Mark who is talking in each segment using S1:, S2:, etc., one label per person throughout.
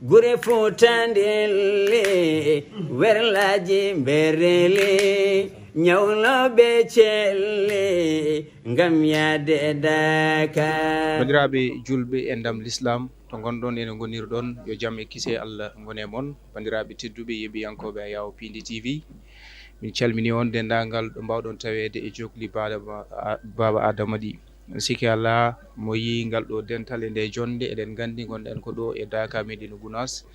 S1: gure futandele werlaji berele nyawlo be celle ngam yade daka
S2: bandiraɓe julɓe e ndam l'islam to gonɗon ene gonirɗon yo jaam e kise Allah gone moon bandiraɓe tedduɓe yeɓiyankoɓe a yawo Pindi TV min calmini on dendagal ɗo mbawɗon tawede e jokli baba Adama ɗi sikki Allah mo yi ngal ɗo dental e nde jonde eɗen gandi gonɗen ko ɗo e Daka Médina Gounass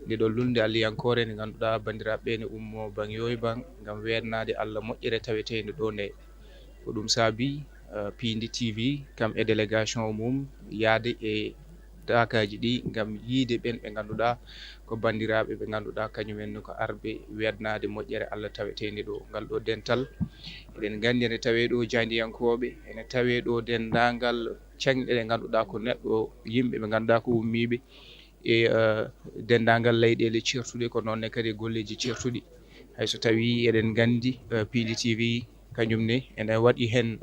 S2: nde ɗo lulde alliyankore nde ganduɗa bandiraɓe ne ummo bang yoy bang gam wernade Allah moƴƴere tawetede ɗo nde ko ɗum saabi Pindi TV kam e délégation mum yaade e dakaji ɗi gam yiide ɓen ɓe ganduɗa ko bandiraɓe ɓe ganduɗa kañumen ko arɓe wernade moƴƴere Allah tawetede ɗo ngal ɗo dental eɗen gandi ene tawe ɗo jandiyankoɓe ene tawe ɗo dendagal canƴe ɗe ganduɗa ko neɗɗo yimɓe ɓe ganduɗa ko ummiɓe e dendagal leyɗele certuɗe ko nonne kadi golleji certuɗi hayso tawi eɗen gandi Pindi TV kañumne ene waɗi hen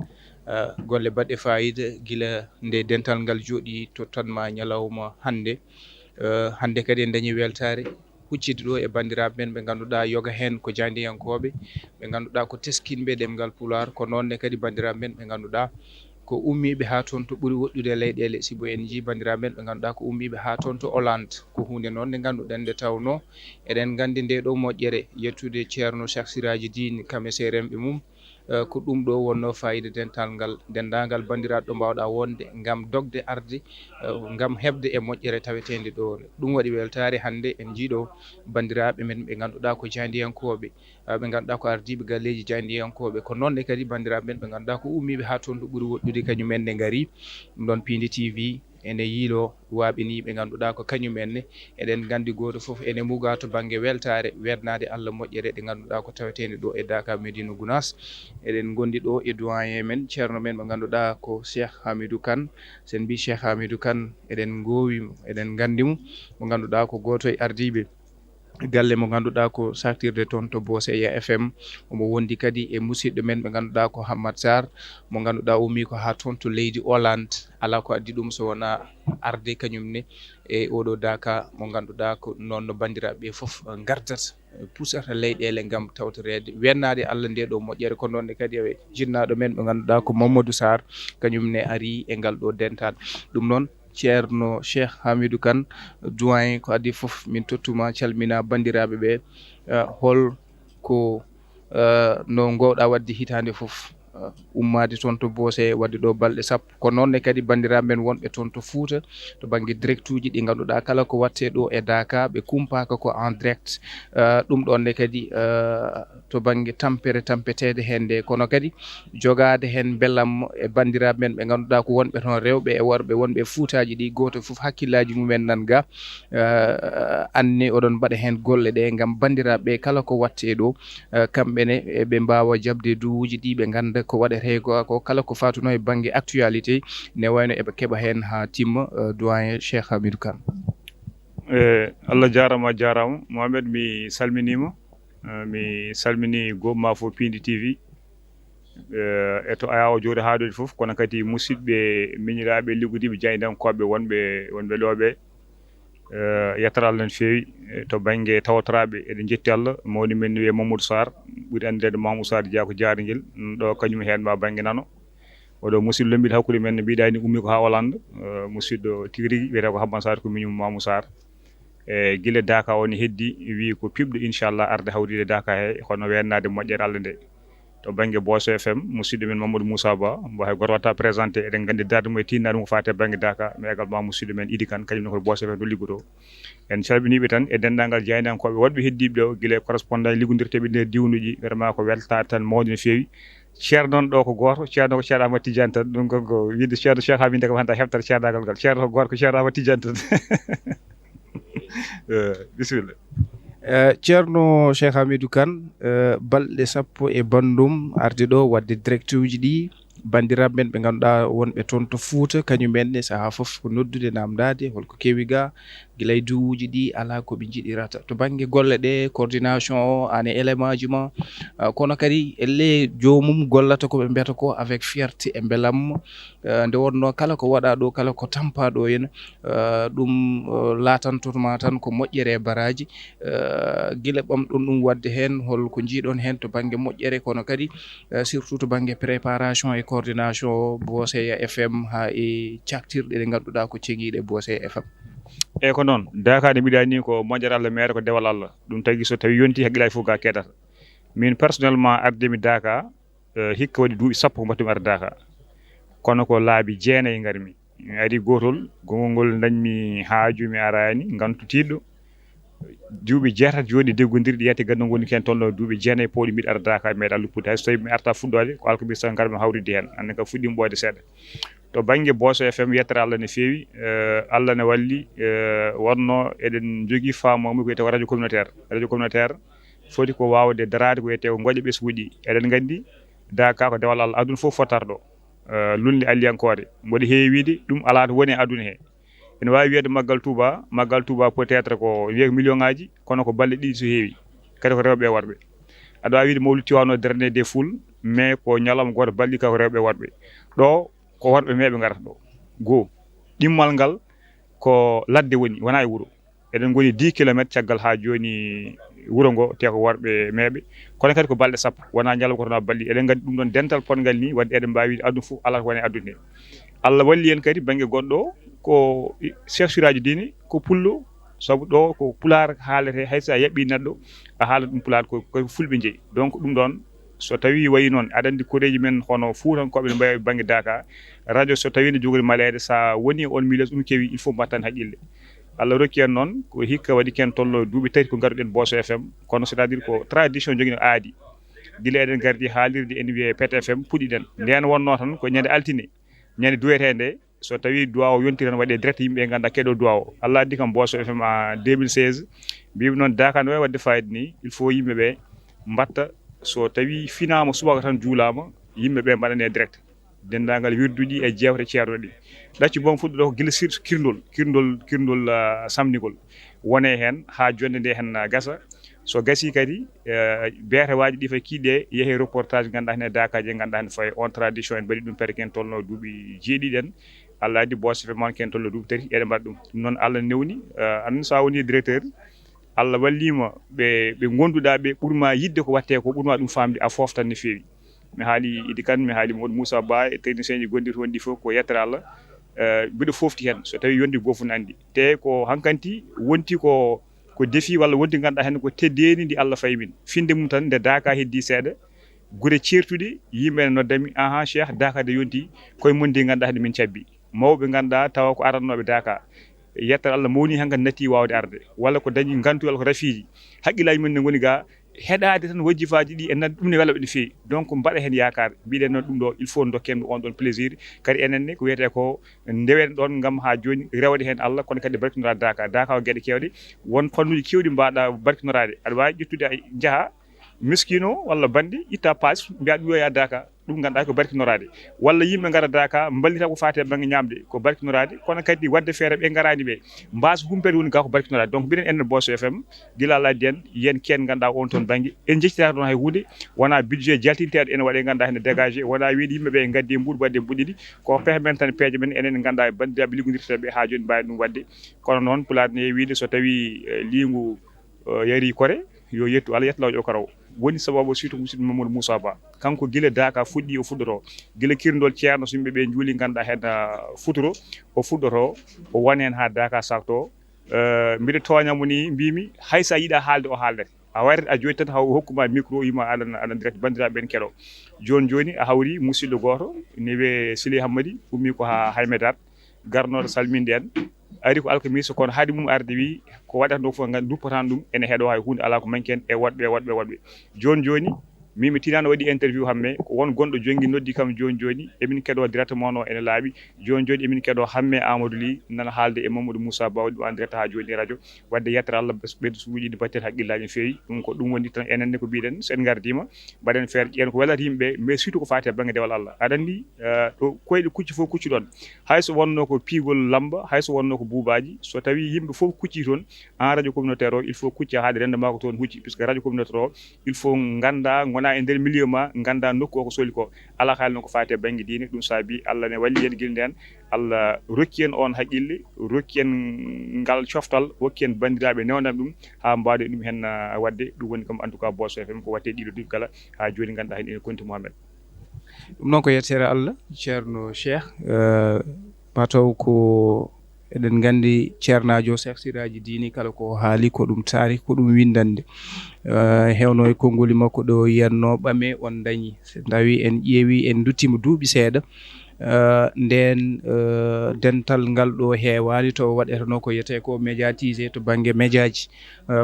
S2: golle baɗɗe fayida guila nde dental ngal jooɗi to tanma ñalawma hande kadi en dañi weltare huccide ɗo e bandiraɓe men ɓe ganduɗa yoga hen ko jandiyankoɓe ɓe ganduɗa ko teskinɓe ɗemgal Pulaar ko nonne kadi bandiraɓe men ɓe ganduɗa ko ummiɓe ha toon to ɓuuri woɗɗude leyɗele sibo en jii bandiraɓe men ɓe ganduɗa ko ummiɓe ha toon to Hollande ko hunde noon nde ganduɗen nde tawno eɗen gandi nde ɗo moƴƴere yettude ceerno Cheikh Siraji Dine kame seremɓe mum ko ɗum ɗo wonno fayida dental ngal dendagal bandiraɓe ɗo mbawɗa wonde gam dogde arde gam hebde e moƴƴere tawetede ɗo ɗum waɗi weltare hande en jiiɗo bandiraɓe men ɓe ganduɗa ko jandiyankoɓe ɓe ganduɗa ko ardiɓe galleji jandiyankoɓe ko nonne kadi bandiraɓe men ɓe ganduɗa ko ummiɓe ha toon to ɓuuri woɗɗude kañumen ne gaari ɗum ɗon Pindi TV ene yiilo waɓini ɓe ganduɗa ko kañumenne eɗen gandi goto foof ene muga to banggue weltare wernade Allah moƴƴere ɗe ganduɗa ko tawetede ɗo e Daka Médina Gounass eɗen gondi ɗo e doyen men ceerno men mo ganduɗa ko Cheikh Hamidou Kane sen mbi Cheikh Hamidou Kane eɗen gowimo eɗen gandimo mo ganduɗa ko goto e ardiɓe galle mo ganduɗa ko saktirde toon to Boseya FM omo wondi kadi e musidɗo men ɓe ganduɗa ko Hammad Sarr mo ganduɗa ummi ko ha toon to leydi Hollande ala ko addi ɗum so wona arde kañumne e oɗo Daka mo ganduɗa ko nonno bandiraɓe foof gardata pusata leyɗele gam tawtorede wernade Allah nde ɗo moƴƴere ko nonne kadi e jinnaɗo men ɓe ganduɗa ko Mamadou Sarr kañumne ari e ngal ɗo dental ɗum noon ceerno Cheikh Hamidou Kane doyen ko adi foof min tottuma calmina bandiraɓe ɓe hol ko no gowɗa wadde hitande foof ummade toon to Bosse wadde ɗo balɗe sappo ko nonne kadi bandiraɓe men wonɓe toon to Fouta to banggue direct uji ɗi ganduɗa kala ko watte ɗo e Daka ɓe kumpaka ko en direct ɗum ɗonne kadi to banggue tampetede hen nde kono kadi jogade hen bellam e bandiraɓe men ɓe ganduɗa ko wonɓe toon rewɓe e worɓe wonɓe Foutaji ɗi goto foof hakkillaji mumen nan ga anne oɗon mbaɗa hen golle ɗe gam bandiraɓe kala ko watte ɗo kamɓene ɓe mbawa jabde duuji ɗi ɓe ganda ko waɗete ko kala ko fatuno e banggue actualité ne wayno eɓe keeɓa hen ha timma doyen Cheikh Hamidou Kane
S3: Allah jarama Mohamed mi salminima mi salmini gomma fo Pindi TV e to ayawo jooɗi haaɗoji foof kono kadi musidɓe miñiraɓe liggudiɓe jaydankoɓe wonɓe ɗoɓe yettata Allah no fewi to banggue tawtoraɓe eɗen jetti Allah mawni men wiye Mamadou Sarr ɓuuri andirede Mamadou Sarr Dia ko Diaringuel ɗo kañum hen ma banggue nano oɗo musidɗo lombiɗo hakkude men no mbiɗa ni ummi ko ha Hollande musidɗo tigui rigui wiyete ko Hammane Sarr ko miñum Mamadou Sarr e guila Daka o ne heddi wi ko piɓɗo inchallah arde hawride Daka he hono wernade moƴƴere Allah nde to banggue Bosse FM musidɗo men Mamadou Moussa Ba mbo hay goto watta présenté eɗen gandi darde mum e tinna ɗum ko fate banggue Daka mais également musidɗo men Idi Kane kañum koye Bosse FM to liggoto en calminiɓe tan e dendagal jeydankoɓe wonɓe heddiɓe ɗo guila correspondant liggodirteɓe nder diwnuji vraiment ko weltare tan mawde no fewi ceerno non ɗo ko goto ceerno ko ceerno Amadou Tidiane tan ɗum ko wiide ceerno Cheikh Hamidou ko hanta heftata ceernagal ngal ceerno ko goto ko ceerno Amadou Tidiane tan bisimilla
S2: ceerno Cheikh Hamidou Kane balɗe sappo e bandum arde ɗo wadde direct uji ɗi bandiraɓe men ɓe ganduɗa wonɓe toon to Fouta kañumenne saaha foof ko noddude namdade holko kewi ga gilay duuji ɗi ala ko ɓe jiɗirata to banggue golle ɗe coordination o ane élément ji ma kono kadi elle jomum gollata ko ɓe mbiyata ko avec fierté e beelam nde wonno kala ko waɗa ɗo kala ko tampa ɗo henna ɗum latantotoma tan ko moƴƴere e baraji guila ɓamɗon ɗum wadde hen holko jiiɗon hen to banggue moƴƴere kono kadi surtout to banggue préparation et coordination Boseya FM ha e caktirɗe ɗe ganduɗa ko ceeguiɗe Boseya FM.
S3: e ko noon Dakar nde mbiɗa ni ko moƴƴere Allah mere ko dewal Allah ɗum tagui so tawi yonti haqqillaji fof ga keɗata min personnellement ardemi Dakar hikka waɗi duuɓi sappo ko mbattumi arde Dakar kono ko laabi jeenayyi garmi mi ari gotol gongol ngol dañmi haaju mi arani gantu tiɗɗo duuɓi jeetati joni deggodirɗi yette gandon goni ken tonno duuɓi jeenayyi pawɗi mbiɗa arde Dakar mi meeɗa luppude hay so tawi mi arta fuɗɗode ko alkamisa tan garmi hawride hen hande kam fuɗɗima ɓoyde seeɗa to banggue Boso FM yettere Allah ne feewi Allah ne walli wonno eɗen jogui faamo ko wiyete radio communautaire foti ko wawde darade ko wiyete ko goƴa ɓesguɗi eɗen gandi Dakar ko dewal Allah aduna foof fotarɗo lunde alliyankore mboɗo heewide ɗum ala to woni aduna he ene wawi wiyede maggal Touba peut être ko wiye million ngaji kono ko balɗe ɗiɗi so heewi kadi ko rewɓe e worɓe aɗa wawi wiide mawlid Tiwano dernier des foules mais ko ñalawma goto balɗi ka ko rewɓe e worɓe ɗo ko worɓe meɓe garata ɗo goo ɗimmal ngal ko ladde woni wona e wuuro eɗen goni 10 kilométre caggal ha joni wuuro ngo te ko worɓe meɓe kono kadi ko balɗe sappo wona ñalawma koto na balɗi eɗen gandi ɗum ɗon dental potgal ni wadde eɗen mbawi wiide aduna fof ala ko woni aduna he Allah walli en kadi banggue goɗɗo ko chef suraji dine ko pullo saabu ɗo ko pular haalete haysa yaɓɓi neɗɗo a haalat ɗum pular ko fulɓe jeeyi donc ɗum ɗon so tawi wayi noon aɗa andi koreji men hono Fuutankoɓe ne mbawi banggue Dakar radio so tawi ne jogori malede sa woni on miles ɗum keewi il faut mbattan haqqille Allah rokki en noon ko hikka waɗi ken tolno duuɓi tati ko garuɗen Boso FM kono c'est à dire ko tradition jogui no aadi guila eɗen gardi haalirde en wiye PET FM puɗɗiɗen nden wonno tan ko ñande altine ñande duwetende so tawi duwa o yonti tan waɗe direct yimɓe ganda keɗo duwa o Allah addi kam Boso FM en 2016 mbimi noon Dakar no wawi wadde fayida ni il faut yimɓeɓe mbatta so tawi finama subaka tan juulama yimɓeɓe mbaɗane direct dendagal wirduji e jewte ceerno ɗi ɗacci bon fuɗɗo ko guila kirndol samdigol wone hen ha jonde nde hen gasa so gasi kadi beete waji ɗi fay kiiɗe yeehe reportage ganduɗa hen e Dakar je ganduɗa hen faye on tradition en mbaɗi ɗum pere ken tolno duuɓi jeeɗiɗen Allah addi Boso FM man ken tolno duuɓi tati eɗen mbaɗa ɗum noon Allah newni anan sa woni directeur Allah wallima ɓe gonduɗa ɓe ɓurma yidde ko watte ko ɓurma ɗum famde a foftan no feewi mi haali Idi Kane mi haali Modou Moussa Ba e technicien ji gondir toon ɗi fof ko yettere Allah mbiɗo fofti hen so tawi yondi goto ne andi te ko hankanti wonti ko défi walla wonti ganduɗa hen ko teddedi ndi Allah fayi min finde mum tan nde Dakar heddi seeɗa guure certude yimɓe ne noddami ahan Cheikh Dakar de yonti koye mon ndi ganduɗa hen min cabbi mawɓe ganduɗa tawa ko arannoɓe Dakar yettere Allah mawni hankkadi natti wawde arde walla ko dañi gantu walla ko rafiji haqqillaji men ne goni ga heɗade tan wajjifaji ɗi en ɗum ne welaɓe no fewi donc mbaɗa hen yakar mbiɗen noon ɗum ɗo il faut dokken on ɗon plaisir kadi enenne ko wiyete ko ndewen ɗon gam ha joni rewde hen Allah kono kadi barkinorade Dakar ko gueɗe kewɗe won fannuji kewɗi mbaɗa barkinorade aɗa wawi ƴettude jaaha miskino walla bandi itta passe mbiya ɗum yoya Dakar ɗum ganduɗa ko barkinorade walla yimɓe gara Dakar ballita ko fate banggue ñamde ko barkinorade kono kadi wadde feere ɓe garani ɓe mbasa humpede woni ga ko barkinorade donc mbiɗen enne Boso FM gila Allah addi en yen ken ganduɗa on toon banggue en jeccitata ɗon hay hunde wona budget jaltinteɗo ene waɗe ganduɗa hen dégagé wona wiide yimɓeɓe gaddi mbuɗ wadde mbuɗɗiɗi ko pehe men tan peeje men enen ganduɗa bandiraɓe liggodirteɓe ha joni mbawi ɗum wadde kono noon pulaar ne wiide so tawi lingu yari kore yo yettu Allah yettalajo o karaw woni sababu surtout musidɗo Mamadou Moussa Ba kanko guila Dakar fuɗɗi o fuɗɗoto guila kirndol ceerno so yimɓeɓe juuli ganduɗa hen futuro o fuɗɗoto o woni hen ha Dakar sakto mbiɗa toñamo ni mbimi haysa yiiɗa haalde o haaldete a warit a joni tan haw hokkuma micro yima aɗa direct bandiraɓe ɓen keɗo joni a hawri musidɗo goto ne wiye Sili Hammadi ummi ko ha Haymedat garnoɗo salminde en ari ko alkamisa kono haade mum arde wi ko waɗata ɗo fof duppatan ɗum ene heeɗo hay hunde ala ko manquen e woɗɓe joni mi tinano waɗi interview hamme ko won gonɗo jongi noddi kam joni emin keɗo directement no ene laaɓi joni emin keɗo hamme Amadou Ly nana haalde e Mamadou Moussa Ba waɗi en direct ha joni radio wadde yettere Allah ɓeydo suuji ɗi batten haqqillaji no feewi ɗum ko ɗum woni tan enenne ko biɗen so en gardima mbaɗen feere ƴeen ko welata yimɓe mais surtout ko fati e banggue dewal Allah aɗa andi ɗo koyɗe kucci fof kucci ɗon hayso wonno ko piigol lamba hayso wonno ko buubaji so tawi yimɓe fof kucci toon en radio communautaire o il faut kucci haade rendement ko toon hucci puisque radio communautaire o il faut ganda gona e nder milieu ma ganda nokku o ko soli ko ala haalno ko fati e banggue diine ɗum saabi Allah ne walli en guil nden Allah rokki en on haqqille rokki en ngal coftal hokki en bandiraɓe newnan ɗum ha mbawde ɗum hen wadde ɗum woni kam en tout cas Boss FM ko watte ɗiɗo duɓi kala ha joni ganduɗa hen ene konti Mohamed
S2: ɗum noon ko yettere Allah ceerno Cheikh mataw ko eɗen gandi ceernajo Cheikh Siraji Dini kala ko haali ko ɗum taari ko ɗum windande hewno e konngoli makko ɗo yenno ɓame on dañi so tawi en ƴeewi en duttima duuɓi seeɗa nden dental ngal ɗo heewani to waɗeteno ko yete ko médiatisé to banggue médiaji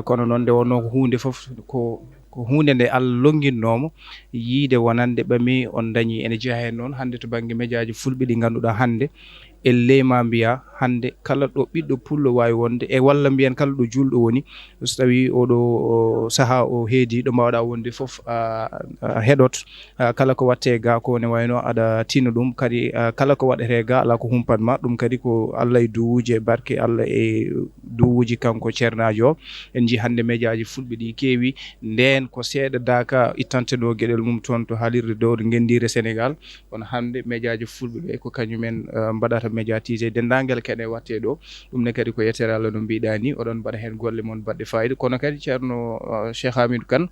S2: kono noon nde wonno ko hunde foof ko hunde nde Allah longinnomo yiide wonande ɓami on dañi ene jeeya hen noon hande to banggue médiaji fulɓe ɗi ganduɗa hande elle ma mbiya hande kala ɗo ɓiɗɗo pullo wawi wonde e walla mbiyen kala ɗo julɗo woni so tawi oɗo saaha o heedi ɗo mbawɗa wonde foof heɗot kala ko watte ga ko ne wayno aɗa tina ɗum kadi kala ko waɗete ga ala ko humpanma ɗum kadi ko Allah e duwuji e barke Allah e duwuji kanko ceernajo o en jii hande médiaji fulɓe ɗi keewi nden ko seeɗa daka ittante ɗo gueɗel mum toon to haalirde dow gendire Sénégal kono hande médiaji fulɓe ɓe ko kañumen mbaɗata médiatisé dendagel kene watte ɗo ɗum ne kadi ko yettere Allah no mbiɗa ni oɗon mbaɗa hen golle moon baɗɗe fayida kono kadi ceerno Cheikh Hamidou Kane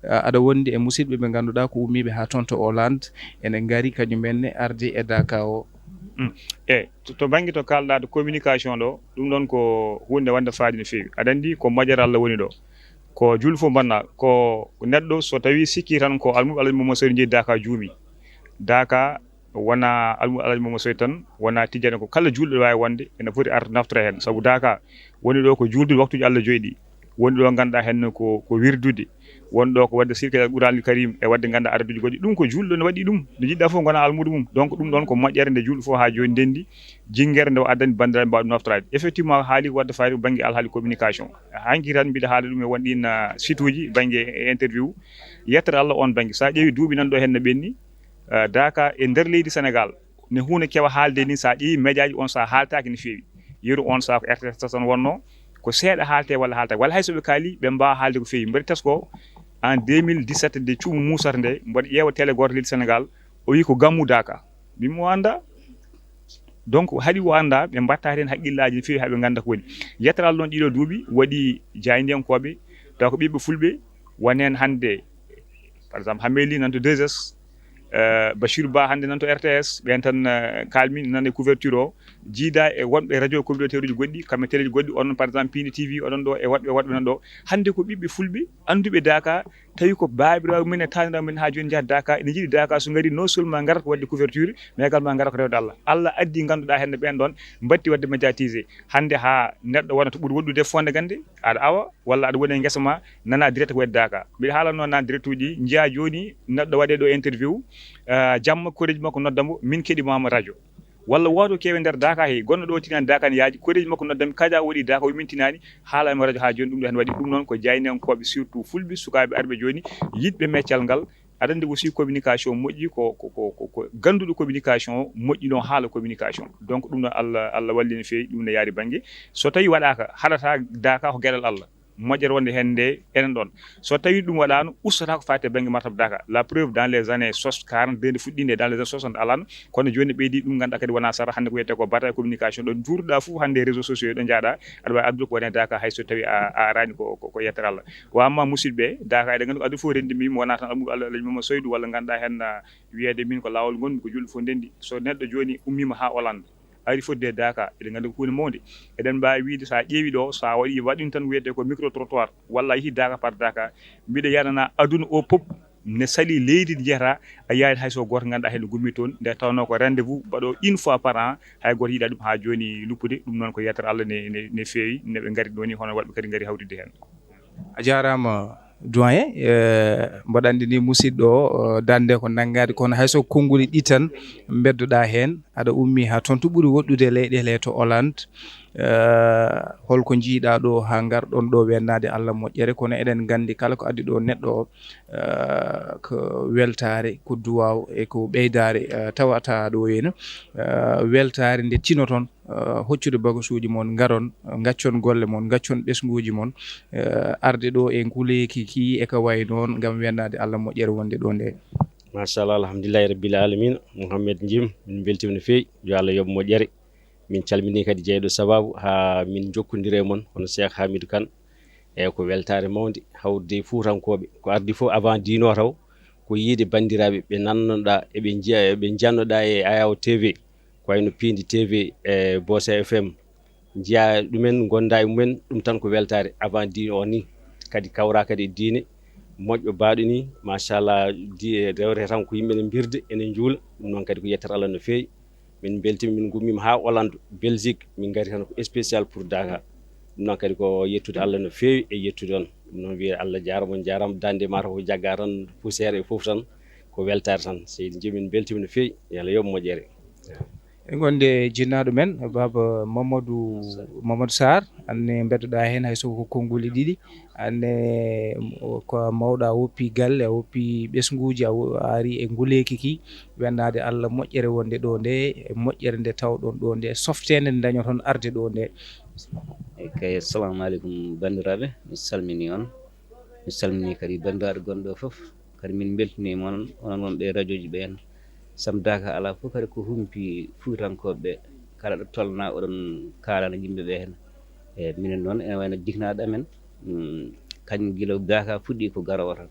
S2: aɗa wondi e musidɓe ɓe ganduɗa ko ummiɓe ha toon to Hollande ene gaari kañumenne arde e Dakar o
S3: to banggue to kalɗa de communication ɗo ɗum ɗon ko hunde wande faadi no feewi aɗa andi ko majjere Allah woni ɗo ko julɗo fof mbanna ko neɗɗo so tawi sikki tan ko almuɓe Alaji Mamadou Sow jeeyi Dakar juumi Dakar wona almuɓe Alaji Mamadou Sow tan wona tijjane ko kala julɗo wawi wonde ene foti arde naftoro hen saabu Dakar woni ɗo ko juldude waktuji Allah joyɗi woni ɗo ganduɗa hen ko wirdude woni ɗo ko wadde sirkal Qur'anul Karim e wadde ganduɗa arduji goɗɗi ɗum ko julɗo ne waɗi ɗum nde jiɗɗa fof gona almudo mum donc ɗum ɗon ko moƴƴere nde julɗo fof ha joni ndendi jinguere nde o addani bandiraɓe mbawa ɗum naftorade effectivement haali wadde faari banggue alhaali communication hanki tan mbiɗa haala ɗum e won ɗin site uji banggue interview yettere Allah on banggue sa ƴeewi duuɓi nan ɗo hen no ɓenni Dakar e nder leydi Sénégal ne hunde kewa haalde ni sa ƴeewi médiaji on sa haaltaki no feewi yeru on sa ko RTS tan wonno ko seeɗa haalte walla haysoɓe kaali ɓe mbawa haalde ko feewi mbaɗi tesko en 2017 nde cuumu musata nde mbaɗa ƴeewa télé goto leydi Sénégal o wi ko gammu Dakar mimo anda donc haɗi o anda ɓe mbatta hen haqqillaji no feewi haaɓe ganda ko woni yettere Allah noon ɗiɗo duuɓi waɗi jaydiyankoɓe taw ko ɓiɓɓe fulɓe woni hen hande par exemple Hameli nanto 2S Bachir Ba hande nanto RTS ɓen tan kalmin nane couverture o jiida e wonɓe radio communautaire uji goɗɗi kamɓe téléji goɗɗi onon par exemple Pini TV oɗon ɗo e woɗɓe nan ɗo hande ko ɓiɓɓe fulɓe anduɓe Dakar tawi ko babiraɓe mumen e taniraɓe mumen ha joni jahata Dakar ene jiiɗi Dakar so gari non seulement garata ko wadde couverture mais également garata ko rewde Allah addi ganduɗa hen ɓen ɗon batti wadde médiatisé hande ha neɗɗo wona to ɓuuri woɗɗude fonde gande aɗa awa walla aɗa woni e guesa ma nana direct ko wadde Dakar mbiɗa haalanno nan direct uji jiiya joni neɗɗo waɗe ɗo interview jamma koreji makko noddamo min keɗimama radio walla woto kewe nder Dakar he gonno ɗo tinani Dakar ne yaaji koreji makko noddami kaja woɗi Dakar min tinani haalama radio ha joni ɗum ɗo hen waɗi ɗum noon ko jaynenkoɓe surtout fulɓe sukaɓe arɓe joni yiɗɓe meccal ngal aɗa andi aussi communication moƴƴi ko ganduɗo communication moƴƴi noon haala communication donc ɗum ɗon Allah walli no feewi ɗum ne yaari banggue so tawi waɗaka haɗata Dakar ko gueɗal Allah moƴƴere wonde hen nde enen ɗon so tawi ɗum waɗano ustata ko fate banggue martaba Dakar la preuve dans les années 42 nde fuɗɗinde dans les années 60 alano kono joni ɓeydi ɗum ganduɗa kadi wona sara hande ko wiyete ko bataille communication ɗo durɗa foof hande réseaux sociaux ɗo jaaɗa aɗa wawi addude ko wone Dakar hayso tawi a arani ko yettere Allah wamma musidɓe Dakar eɗen gandi adu fof rendimima wona tan almuɓe Allah Alaji Mamadou Soydou walla ganduɗa hen wiyede min ko lawol gonmi ko julɗo fof ndendi so neɗɗo joni ummima ha Hollande ari fodde Dakar eɗen gandi ko hunde mawde eɗen mbawi wiide sa ƴeewi ɗo sa waɗi tan wiyete ko micro trottoir walla yeehi Dakar par Dakar mbiɗa yanana aduna o pop ne sali leydi ndi jeyata a yaari hayso goto ganduɗa hen gummi toon nde tawno ko rendez-vous mbaɗo une fois par an hay goto yiiɗa ɗum ha joni luppude ɗum noon ko yettere Allah ne feewi neɓe gaari ɗo ni hono waɗɓe kadi gaari hawtide hen
S2: a jarama doyen mboɗo andi ni musidɗo o dande ko nanngade kono hayso konnguli ɗi tan beddoɗa heen aɗa ummi ha toon to ɓuri woɗɗude leyɗele to Hollande holko jiiɗa ɗo ha garɗon ɗo wennade Allah moƴƴere kono eɗen gandi kala ko addi ɗo neɗɗo o ko weltare ko duwaw e ko ɓeydare tawata ɗo henna weltare nde tino toon hoccude bagasuji mon garon gaccon golle mon gaccon ɓesguji mon arde ɗo e nguleki ki e ko way noon gam wennade Allah moƴƴere wonde ɗo nde.
S4: Machallah alhamdulillahi rabbil alamin Mouhamed Jim min beltima no fewi yo Allah yoɓ moƴƴere min calmini kadi jeyɗo sababu ha min jokkodire mon hono Cheikh Hamidou Kane e ko weltare mawde hawde Fuutankoɓe ko ardi fof avant dino taw ko yiide bandiraɓe ɓe nannoɗa eɓe jiya eɓe jannoɗa e Ayaw TV ko wayno Pindi TV e Bosse FM jiya ɗumen gonda e mumen ɗum tan ko weltare avant dino o ni kadi kawra kadi e diine moƴƴo baɗo ni machallah rewre tan ko yimɓe ne birde ene juula ɗum noon kadi ko yettere Allah no fewi min beltima min gummima ha Hollande Belgique min gari tan ko spécial pour Dakar ɗum noon kadi ko yettude Allah no fewi e yettude on ɗum noon wiye Allah jarama on jarama dande mata ko jagga tan poussiére e foof tan ko weltare tan seydi Jim min beltima no fewi yo Allah yoɓ moƴƴere.
S2: e gonde jinnaɗo men baba Mamadou Sarr anne beddoɗa hen hayso ko konnguli ɗiɗi anne ko mawɗa woppi galle a woppi ɓesguji a ari e nguleki ki wennade Allah moƴƴere wonde ɗo nde e moƴƴere nde tawɗon ɗo nde softede nde dañoton arde ɗo nde.
S5: kay assalamu aleykum bandiraɓe mi salmini on mi salmini kadi bandiraɓe gonɗo foof kadi min beltinima on onon wonɓe radio ji ɓe hen sam Dakar ala fof kadi ko humpi Fuutankoɓe kala ɗo tolna oɗon kalana yimɓeɓe hen e minen noon ene wayno jiknaɗo amen kañum guila Dakar fuɗɗi ko garowo tan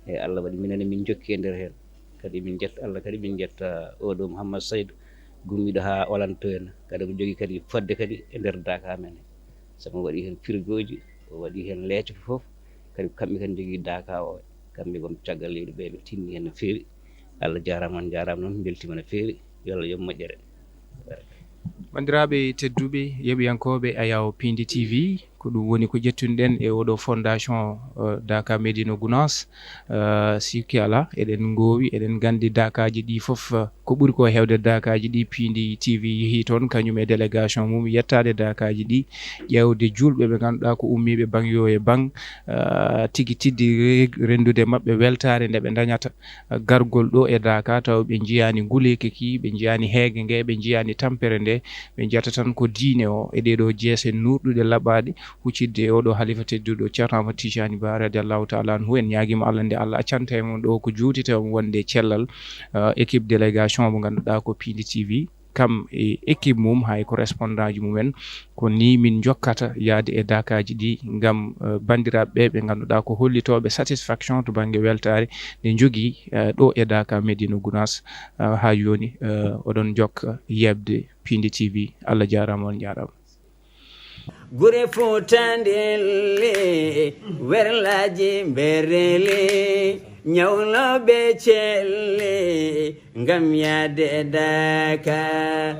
S5: e Allah waɗi minen min jokki e nder hen kadi min jetta Allah kadi min jetta oɗo Mouhammad Saydou gummiɗo ha Hollande to henna kadi mo jogui kadi fodde kadi e nder Dakar men sabu waɗi hen frigoji o waɗi hen leeco foof kadi kamɓe kadi jogui Dakar o kamɓe gon caggal leydi ɓe ɓe tinni hen no fewi Allah jarama on jarama noon beltima no fewi yo Allah yoɓ moƴƴere.
S2: bandiraɓe tedduɓe yeɓiyankoɓe Ayaw Pindi TV ko ɗum woni ko jettunoɗen e oɗo fondation Dakar Médina Gounass sikki ala eɗen gowi eɗen gandi dakaji ɗi foof ko ɓuuri ko hewde dakaji ɗi Pindi TV yeehi toon kañum e délégation mum yettade dakaji ɗi ƴewde julɓe ɓe ganduɗa ko ummiɓe bangyo e bang tigui tiddi rendude mabɓe weltare nde ɓe dañata gargol ɗo e Dakar taw ɓe jiyani nguleki ki ɓe jiyani heege nge ɓe jiyani tampere nde ɓe jiyata tan ko diine o e ɗeɗo jeese nurɗuɗe laɓaɗe huccidde e oɗo halifa tedduɗo Ceerno Ahmad Tijani Ba radiallahu taala anhu en ñaguima Allah nde Allah accanta e mum ɗo ko juutite wonde cellal équipe délégation mo ganduɗa ko Pindi TV kam e équipe mum hay correspondant ji mumen ko ni min jokkata yaade e dakaji ɗi gam bandiraɓe ɓe ganduɗa ko hollitoɓe satisfaction to banggue weltare nde jogui ɗo e Dakar Médina Gounass ha joni oɗon jokka yebde Pindi TV Allah jarama on jarama.
S1: gure Fuutandilli werlaji bereli ñawloɓe celli ngam yaade Dakar